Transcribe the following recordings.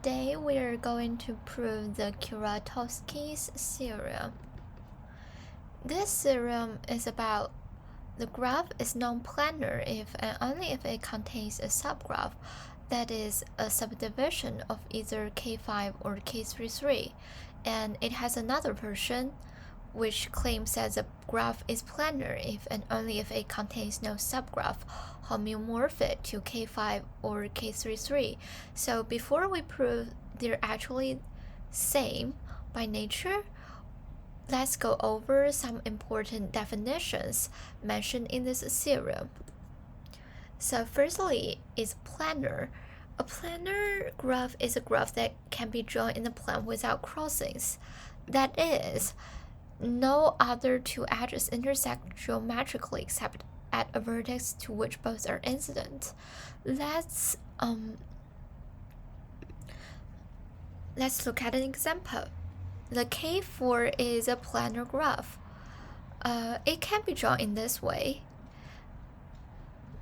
Today we are going to prove the Kuratowski's theorem. This theorem is about the graph is non-planar if and only if it contains a subgraph that is a subdivision of either K5 or K33, and it has another version which claims that the graph is planar if and only if it contains no subgraph homeomorphic to K5 or K33. So before we prove they're actually same by nature, let's go over some important definitions mentioned in this theorem. So firstly, is planar. A planar graph is a graph that can be drawn in a plane without crossings. That is, no other two edges intersect geometrically except at a vertex to which both are incident. Let's look at an example. The K4 is a planar graph. It can be drawn in this way,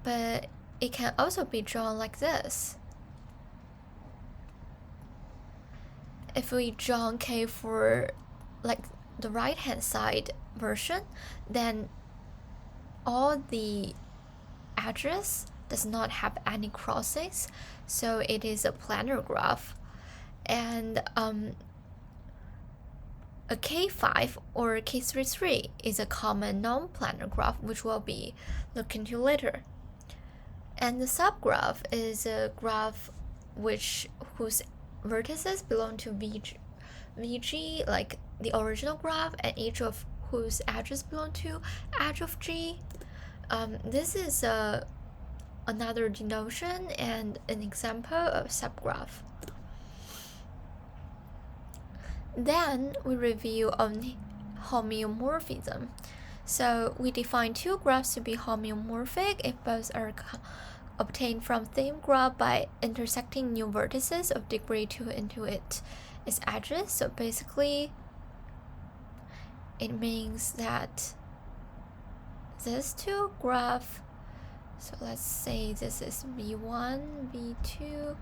but it can also be drawn like this. If we draw K4 like the right hand side version, then all the edges does not have any crossings, so it is a planar graph. And a K5 or K33 is a common non-planar graph, which we'll be looking to later. And the subgraph is a graph whose vertices belong to VG, like the original graph, and each of whose edges belong to edge of G. This is another denotion and an example of subgraph. Then we review on homeomorphism. So we define two graphs to be homeomorphic if both are obtained from same graph by intersecting new vertices of degree 2 into its edges. So basically, it means that these two graphs, so let's say this is V1, V2,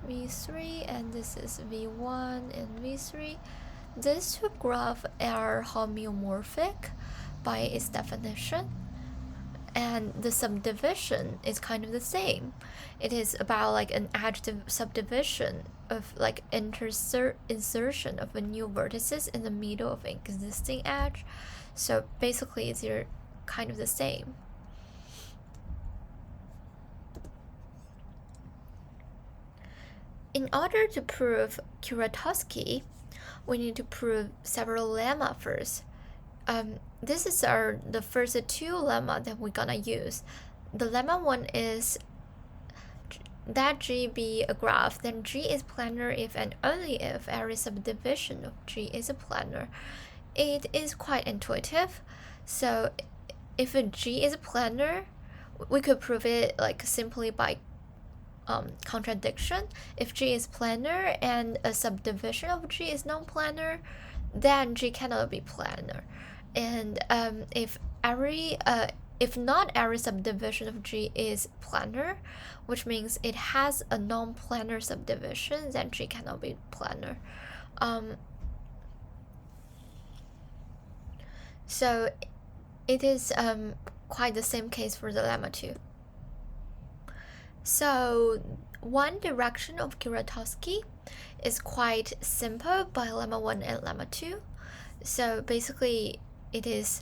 V3, and this is V1 and V3. These two graphs are homeomorphic by its definition, and the subdivision is kind of the same. It is about like an adjective subdivision of like insertion of a new vertices in the middle of an existing edge. So basically they're kind of the same. In order to prove Kuratowski, we need to prove several lemma first. This is the first two lemma that we're gonna use. The lemma one is that G be a graph, then G is planar if and only if every subdivision of G is a planar. It is quite intuitive. So if a G is a planar, we could prove it like simply by contradiction. If G is planar and a subdivision of G is non-planar, then G cannot be planar. And if not every subdivision of G is planar, which means it has a non-planar subdivision, then G cannot be planar. So it is quite the same case for the lemma 2. So one direction of Kuratowski is quite simple by lemma 1 and lemma 2. So basically it is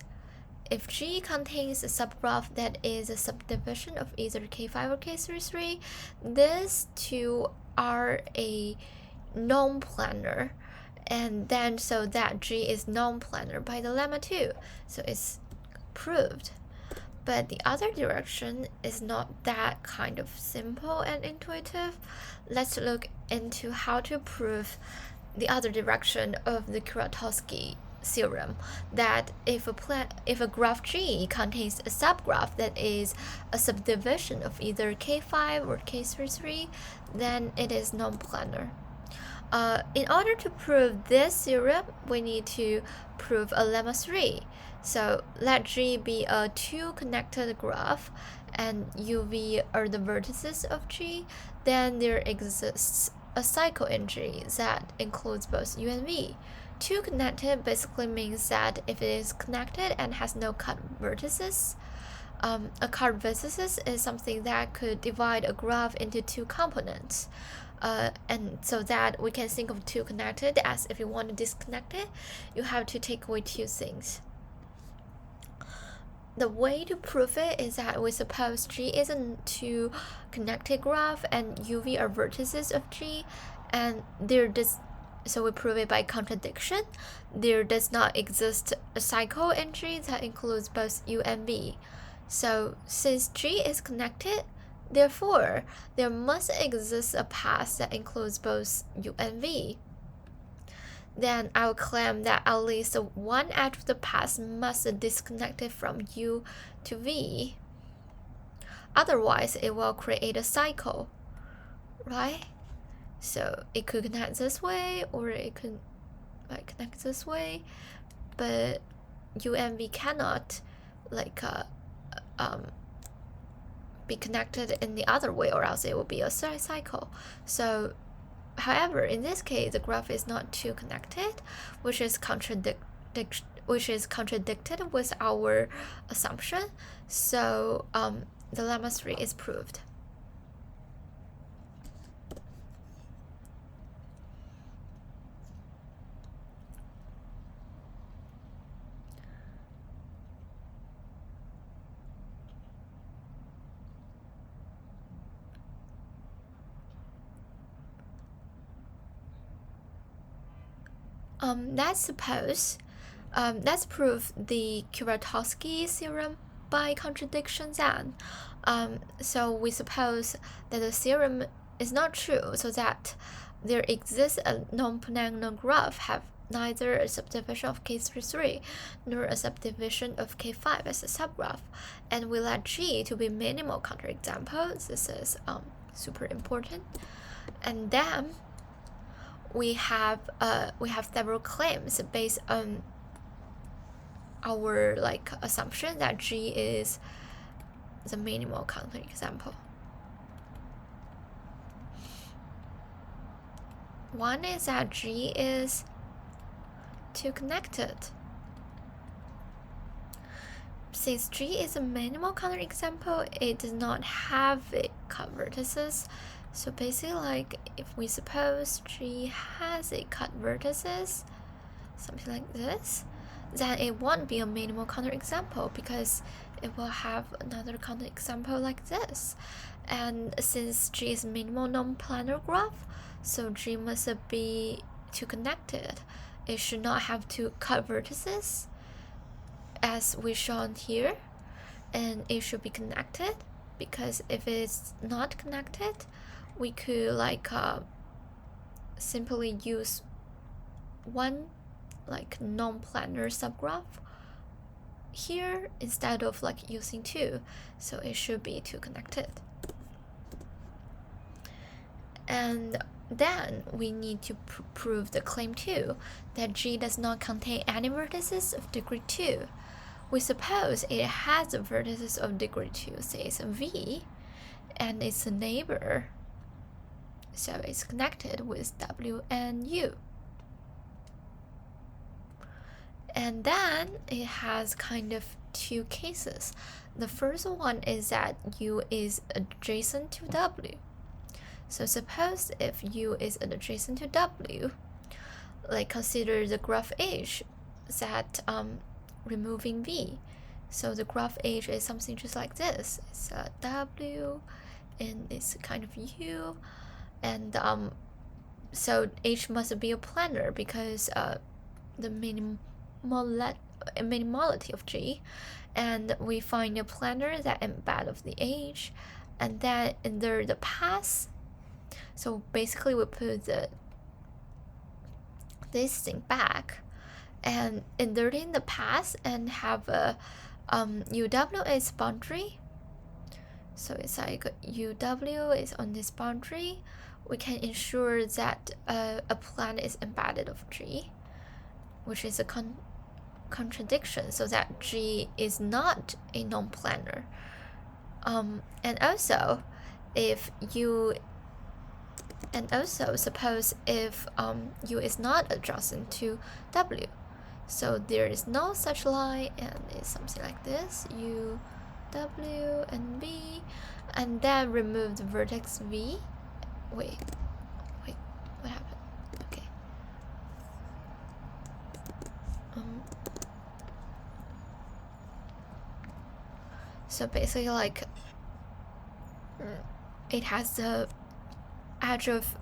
if G contains a subgraph that is a subdivision of either K5 or K33, these two are a non-planar, and then so that G is non-planar by the lemma 2. So it's proved. But the other direction is not that kind of simple and intuitive. Let's look into how to prove the other direction of the Kuratowski theorem, that if a graph G contains a subgraph that is a subdivision of either K5 or K33, then it is non-planar. In order to prove this theorem, we need to prove a lemma 3. So let G be a two-connected graph and UV are the vertices of G, then there exists a cycle in G that includes both U and V. 2 connected basically means that if it is connected and has no cut vertices, a cut vertices is something that could divide a graph into 2 components. And so that we can think of 2 connected as if you want to disconnect it, you have to take away 2 things. The way to prove it is that we suppose G is a 2 connected graph and UV are vertices of G, and so we prove it by contradiction. There does not exist a cycle in G that includes both U and V. So since G is connected, therefore there must exist a path that includes both U and V. Then I will claim that at least one edge of the path must be disconnected from U to V. Otherwise, it will create a cycle, right? So it could connect this way, or it could connect this way, but U and V cannot be connected in the other way, or else it will be a cycle. So however, in this case, the graph is not 2 connected, which is contradicted with our assumption. So the lemma 3 is proved. Let's prove the Kuratowski theorem by contradiction then. So we suppose that the theorem is not true, so that there exists a non-planar graph have neither a subdivision of K33 nor a subdivision of K5 as a subgraph, and we let G to be minimal counterexample. This is super important. And then we have several claims based on our assumption that G is the minimal counterexample. One is that G is 2 connected. Since G is a minimal counterexample, it does not have a cut vertices. So basically, if we suppose G has a cut vertices, something like this, then it won't be a minimal counterexample because it will have another counterexample like this. And since G is minimal non-planar graph, so G must be 2 connected. It should not have 2 cut vertices, as we shown here, and it should be connected, because if it's not connected, we could simply use one non-planar subgraph here instead of using 2, so it should be 2 connected. And then we need to prove the claim 2, that G does not contain any vertices of degree 2. We suppose it has a vertices of degree 2, say it's a V, and it's a neighbor, so it's connected with W and U. And then it has kind of 2 cases. The first one is that U is adjacent to W. So suppose if U is adjacent to W, consider the graph H that removing V. So the graph H is something just like this. It's a W and it's kind of U, and so H must be a planar because the minimality of G, and we find a planar that embed of the H, and then enter the path. So basically we put this thing back and insert in the path and have a UW is boundary. So it's UW is on this boundary. We can ensure that a plan is embedded of G, which is a contradiction, so that G is not a non-planar. And also, if U And also, suppose if U is not adjacent to W, so there is no such line, and it's something like this: U, W, and V, and then remove the vertex V. Wait, what happened? Okay. So basically, like, it has the edge of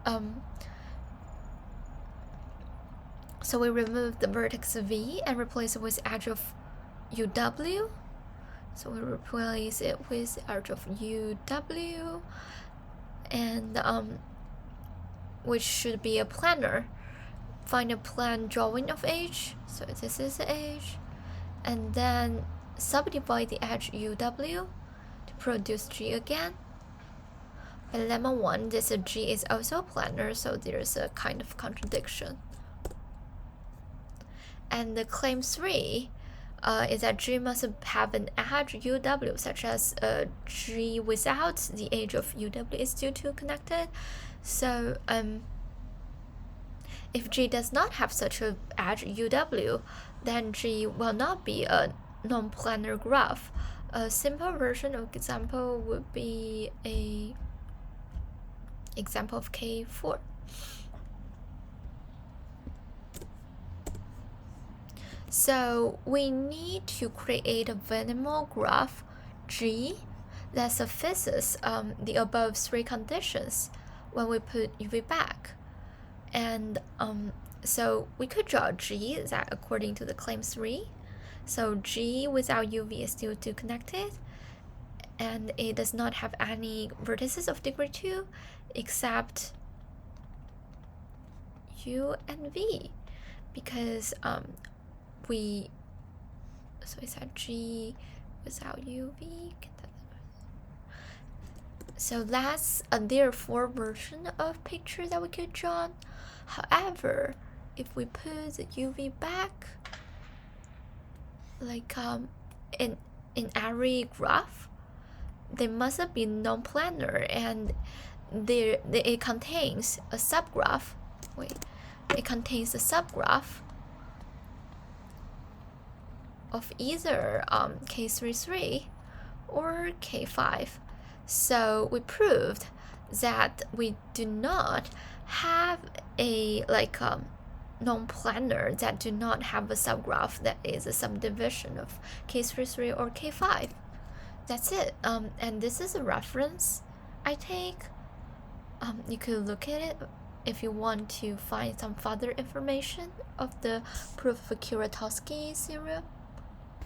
so we remove the vertex V and replace it with edge of UW. So we replace it with edge of UW, and which should be a planar. Find a plan drawing of H. So this is the H, and then subdivide the edge UW to produce G again. By lemma 1, this G is also planar, so there's a kind of contradiction. And the claim 3 is that G must have an edge UW, such as G without the edge of UW is due to connected. So if G does not have such an edge UW, then G will not be a non-planar graph. A simple version of example would be a example of K4. So we need to create a minimal graph G that suffices the above 3 conditions when we put UV back. And so we could draw G that according to the claim 3. So G without UV is still 2 connected, and it does not have any vertices of degree 2 except U and V, because so it's at G without UV. So that's a therefore version of picture that we could draw. However, if we put the UV back, like in every graph, they must be non-planar, and it contains a subgraph. It contains a subgraph of either K33 or K5. So we proved that we do not have a non-planar that do not have a subgraph that is a subdivision of K33 or K5. That's it. And this is a reference I take. You could look at it if you want to find some further information of the proof of Kuratowski theorem.